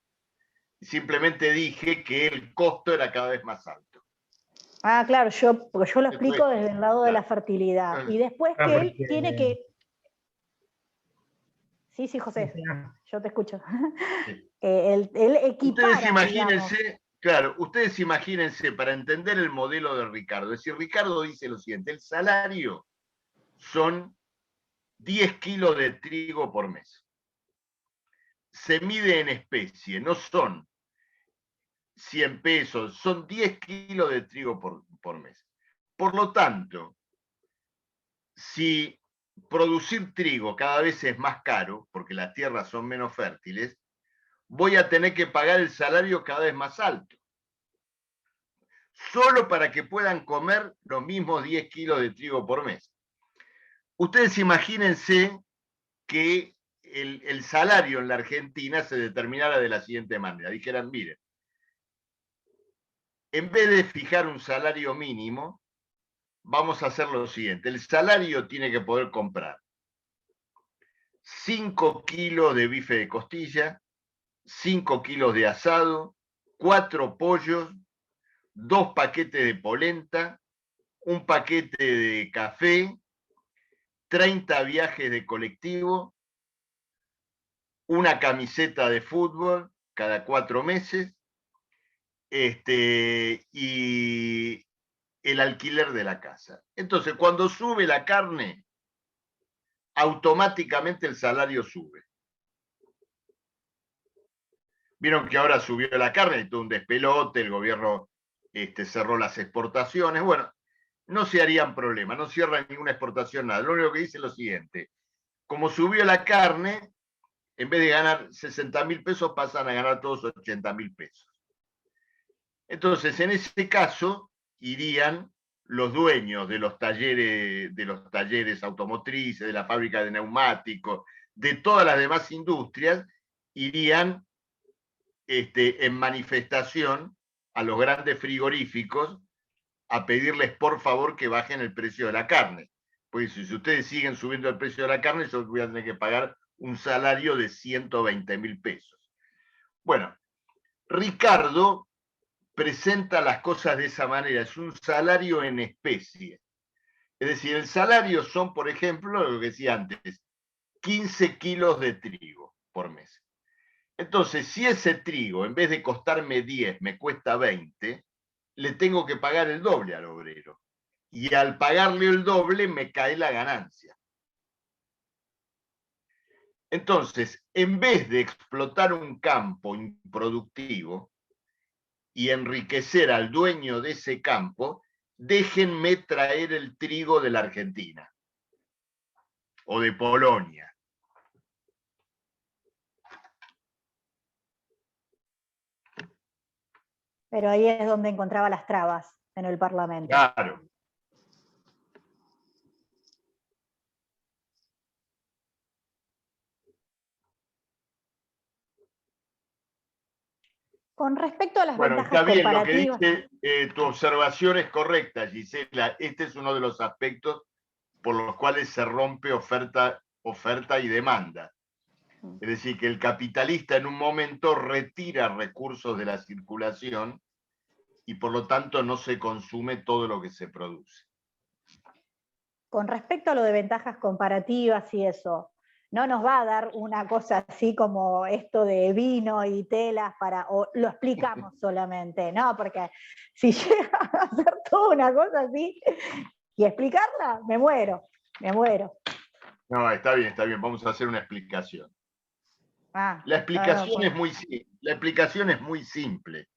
Simplemente dije que el costo era cada vez más alto. claro, porque yo lo explico desde el lado de la fertilidad. Y después que él tiene que... Sí, José, yo te escucho. Sí. Él equipara, Ustedes imagínense, digamos. claro, ustedes imagínense para entender el modelo de Ricardo. Es decir, Ricardo dice lo siguiente, el salario son 10 kilos de trigo por mes. Se mide en especie, no son 100 pesos, son 10 kilos de trigo por mes. Por lo tanto, si producir trigo cada vez es más caro, porque las tierras son menos fértiles, voy a tener que pagar el salario cada vez más alto. Solo para que puedan comer los mismos 10 kilos de trigo por mes. Ustedes imagínense que el salario en la Argentina se determinara de la siguiente manera. Dijeran, miren, en vez de fijar un salario mínimo, vamos a hacer lo siguiente. El salario tiene que poder comprar 5 kilos de bife de costilla, 5 kilos de asado, 4 pollos, 2 paquetes de polenta, un paquete de café, 30 viajes de colectivo, una camiseta de fútbol cada 4 meses, y el alquiler de la casa. Entonces, cuando sube la carne, automáticamente el salario sube. Vieron que ahora subió la carne, y todo un despelote, el gobierno cerró las exportaciones. Bueno, no se harían problemas, no cierran ninguna exportación, nada. Lo único que dice es lo siguiente: como subió la carne, en vez de ganar 60.000 pesos, pasan a ganar todos 80.000 pesos. Entonces, en ese caso, irían los dueños de los talleres automotrices, de la fábrica de neumáticos, de todas las demás industrias, irían en manifestación a los grandes frigoríficos a pedirles por favor que bajen el precio de la carne. Pues si ustedes siguen subiendo el precio de la carne, yo voy a tener que pagar un salario de 120.000 pesos. Bueno, Ricardo presenta las cosas de esa manera, es un salario en especie. Es decir, el salario son, por ejemplo, lo que decía antes, 15 kilos de trigo por mes. Entonces, si ese trigo, en vez de costarme 10, me cuesta 20, le tengo que pagar el doble al obrero. Y al pagarle el doble, me cae la ganancia. Entonces, en vez de explotar un campo improductivo y enriquecer al dueño de ese campo, déjenme traer el trigo de la Argentina o de Polonia. Pero ahí es donde encontraba las trabas, en el Parlamento. Claro. Con respecto a las Bueno, ventajas está bien, comparativas. lo que dice tu observación es correcta, Gisela. Este es uno de los aspectos por los cuales se rompe oferta y demanda. Es decir, que el capitalista en un momento retira recursos de la circulación y por lo tanto no se consume todo lo que se produce. Con respecto a lo de ventajas comparativas y eso, no nos va a dar una cosa así como esto de vino y telas o lo explicamos solamente, ¿no? Porque si llega a hacer toda una cosa así y explicarla, me muero. No, está bien, vamos a hacer una explicación. La explicación es muy simple.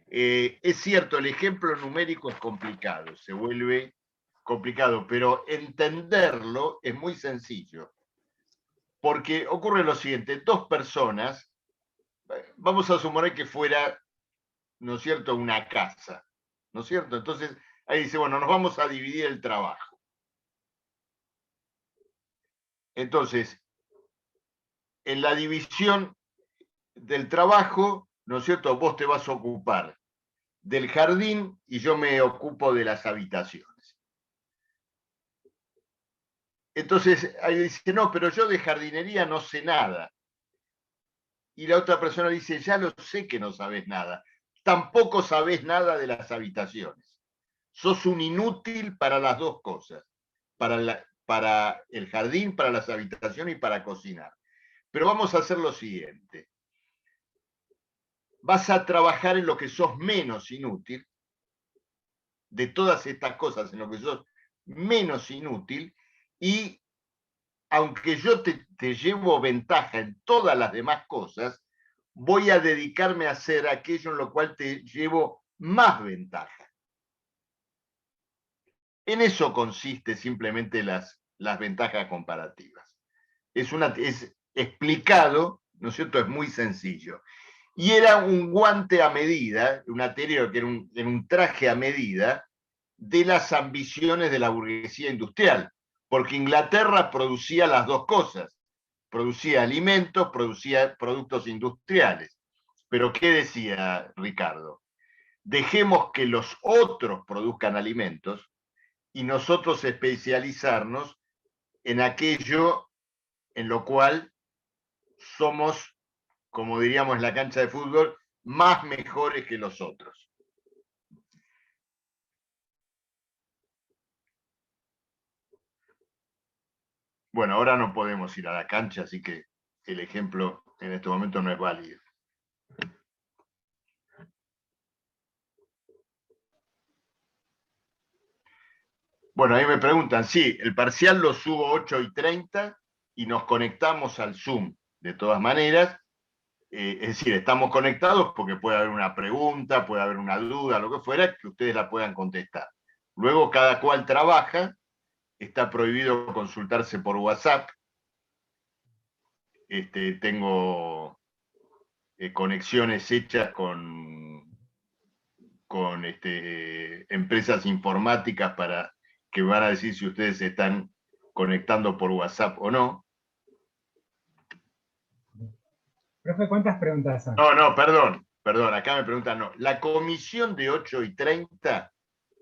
Es cierto, el ejemplo numérico es complicado, se vuelve complicado, pero entenderlo es muy sencillo. Porque ocurre lo siguiente, dos personas, vamos a suponer que fuera, ¿no es cierto?, una casa, ¿no es cierto? Entonces, ahí dice, bueno, nos vamos a dividir el trabajo. Entonces, en la división del trabajo, ¿no es cierto?, vos te vas a ocupar del jardín y yo me ocupo de las habitaciones. Entonces, ahí dice, no, pero yo de jardinería no sé nada. Y la otra persona dice, ya lo sé que no sabes nada. Tampoco sabes nada de las habitaciones. Sos un inútil para las dos cosas. Para el jardín, para las habitaciones y para cocinar. Pero vamos a hacer lo siguiente. Vas a trabajar en lo que sos menos inútil, de todas estas cosas, en lo que sos menos inútil, y aunque yo te llevo ventaja en todas las demás cosas, voy a dedicarme a hacer aquello en lo cual te llevo más ventaja. En eso consiste simplemente las ventajas comparativas. Es explicado, ¿no es cierto? Es muy sencillo. Y era un guante a medida, una teoría que era un traje a medida de las ambiciones de la burguesía industrial, porque Inglaterra producía las dos cosas, producía alimentos, producía productos industriales. Pero ¿qué decía Ricardo? Dejemos que los otros produzcan alimentos y nosotros especializarnos en aquello en lo cual somos, como diríamos en la cancha de fútbol, más mejores que los otros. Bueno, ahora no podemos ir a la cancha, así que el ejemplo en este momento no es válido. Bueno, ahí me preguntan, sí, el parcial lo subo 8:30 y nos conectamos al Zoom. De todas maneras, es decir, estamos conectados porque puede haber una pregunta, puede haber una duda, lo que fuera, que ustedes la puedan contestar. Luego cada cual trabaja, está prohibido consultarse por WhatsApp. Tengo conexiones hechas con con empresas informáticas que van a decir si ustedes se están conectando por WhatsApp o no. Profe, ¿cuántas preguntas son? No, perdón, acá me preguntan, no. La comisión de 8:30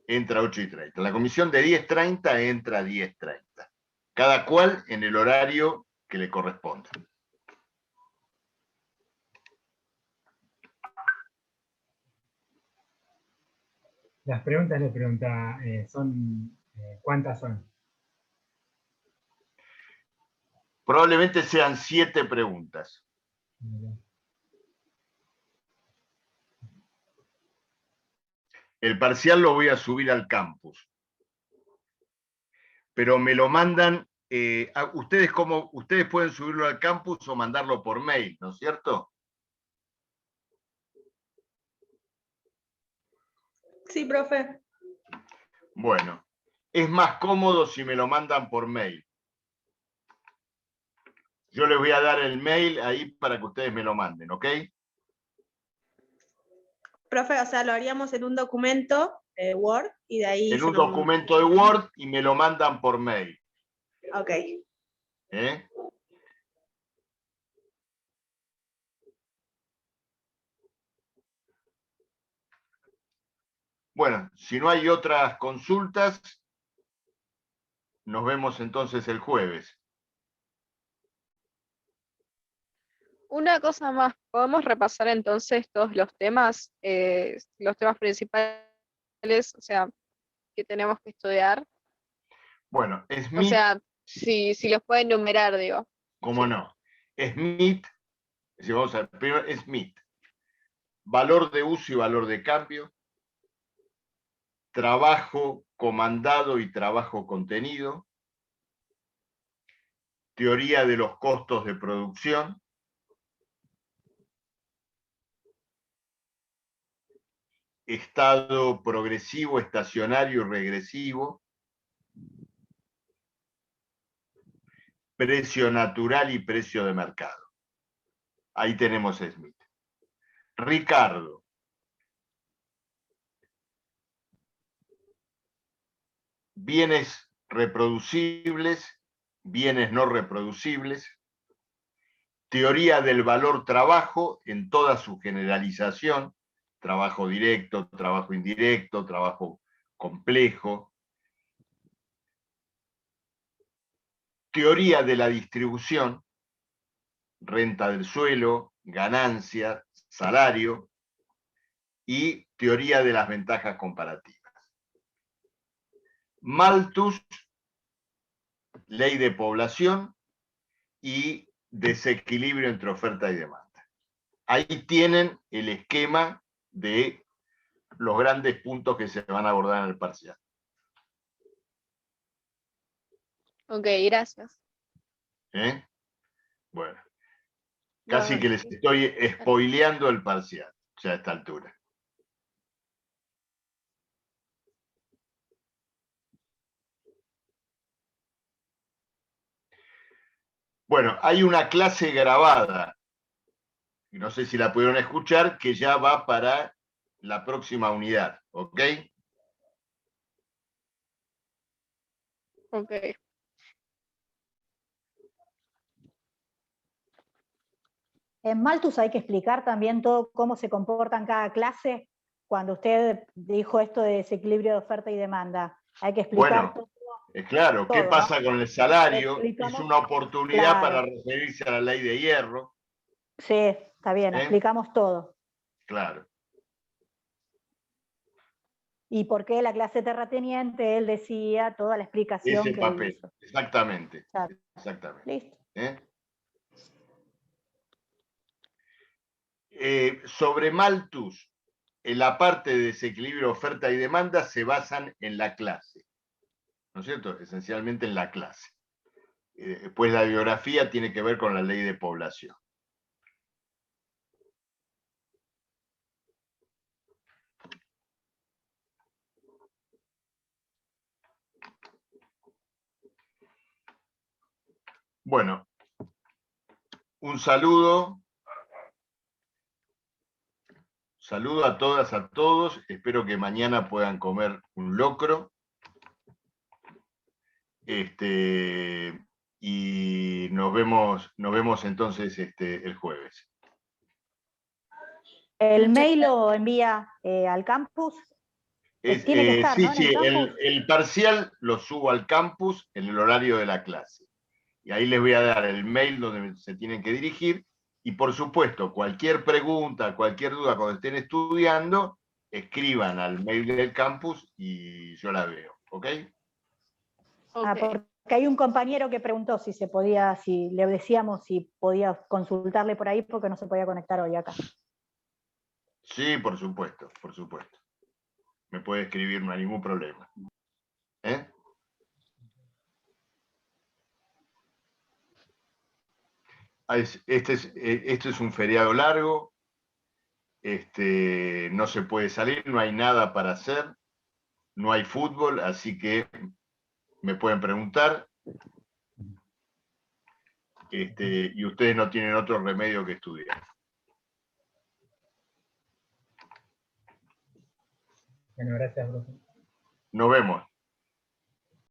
entra a 8:30. La comisión de 10:30 entra a 10:30. Cada cual en el horario que le corresponda. Las preguntas le pregunta, ¿cuántas son? Probablemente sean 7 preguntas. El parcial lo voy a subir al campus. Pero me lo mandan, ustedes pueden subirlo al campus o mandarlo por mail, ¿no es cierto? Sí, profe. Bueno, es más cómodo si me lo mandan por mail. Yo les voy a dar el mail ahí para que ustedes me lo manden, ¿ok? Profe, o sea, lo haríamos en un documento Word y de ahí... En un documento de Word y me lo mandan por mail. Ok. ¿Eh? Bueno, si no hay otras consultas, nos vemos entonces el jueves. Una cosa más, ¿podemos repasar entonces todos los temas principales, o sea, que tenemos que estudiar? Bueno, O Smith, sea, si los pueden enumerar, digo. ¿cómo Sí. no? Smith, si vamos a ver, primero Smith, valor de uso y valor de cambio, trabajo comandado y trabajo contenido, teoría de los costos de producción, estado progresivo, estacionario y regresivo, precio natural y precio de mercado. Ahí tenemos Smith. Ricardo. Bienes reproducibles, bienes no reproducibles, teoría del valor trabajo en toda su generalización, trabajo directo, trabajo indirecto, trabajo complejo, teoría de la distribución, renta del suelo, ganancia, salario, y teoría de las ventajas comparativas. Malthus, ley de población y desequilibrio entre oferta y demanda. Ahí tienen el esquema de los grandes puntos que se van a abordar en el parcial. Ok, gracias. ¿Eh? Bueno, No, casi que les estoy spoileando el parcial, ya a esta altura. Bueno, hay una clase grabada, no sé si la pudieron escuchar, que ya va para la próxima unidad, ¿ok? Ok. En Malthus hay que explicar también todo cómo se comporta en cada clase. Cuando usted dijo esto de desequilibrio de oferta y demanda, hay que explicar Bueno, claro, todo, ¿qué pasa ¿no? con el salario? Explicamos, Es una oportunidad para claro. referirse a la ley de hierro. Sí, está bien, explicamos todo. Claro. Y por qué la clase terrateniente, él decía toda la explicación Ese que él papel, hizo. exactamente. Claro. Exactamente. Listo. Sobre Malthus, en la parte de desequilibrio oferta y demanda se basan en la clase, ¿no es cierto? Esencialmente en la clase. Pues la biografía tiene que ver con la ley de población. Bueno, un saludo saludo a todas, a todos. Espero que mañana puedan comer un locro. Y nos vemos entonces el jueves. ¿El Muchas mail lo envía al campus? Es, Tiene que estar, sí, ¿no? En sí, el campus. el parcial lo subo al campus en el horario de la clase. Y ahí les voy a dar el mail donde se tienen que dirigir. Y por supuesto, cualquier pregunta, cualquier duda cuando estén estudiando, escriban al mail del campus y yo la veo. ¿Ok? Ah, Ok. porque hay un compañero que preguntó si se podía, si le decíamos si podía consultarle por ahí porque no se podía conectar hoy acá. Sí, por supuesto, por supuesto. Me puede escribir, no hay ningún problema. ¿Eh? Este es un feriado largo, no se puede salir, no hay nada para hacer, no hay fútbol, así que me pueden preguntar. Y ustedes no tienen otro remedio que estudiar. Bueno, gracias, profe. Nos vemos.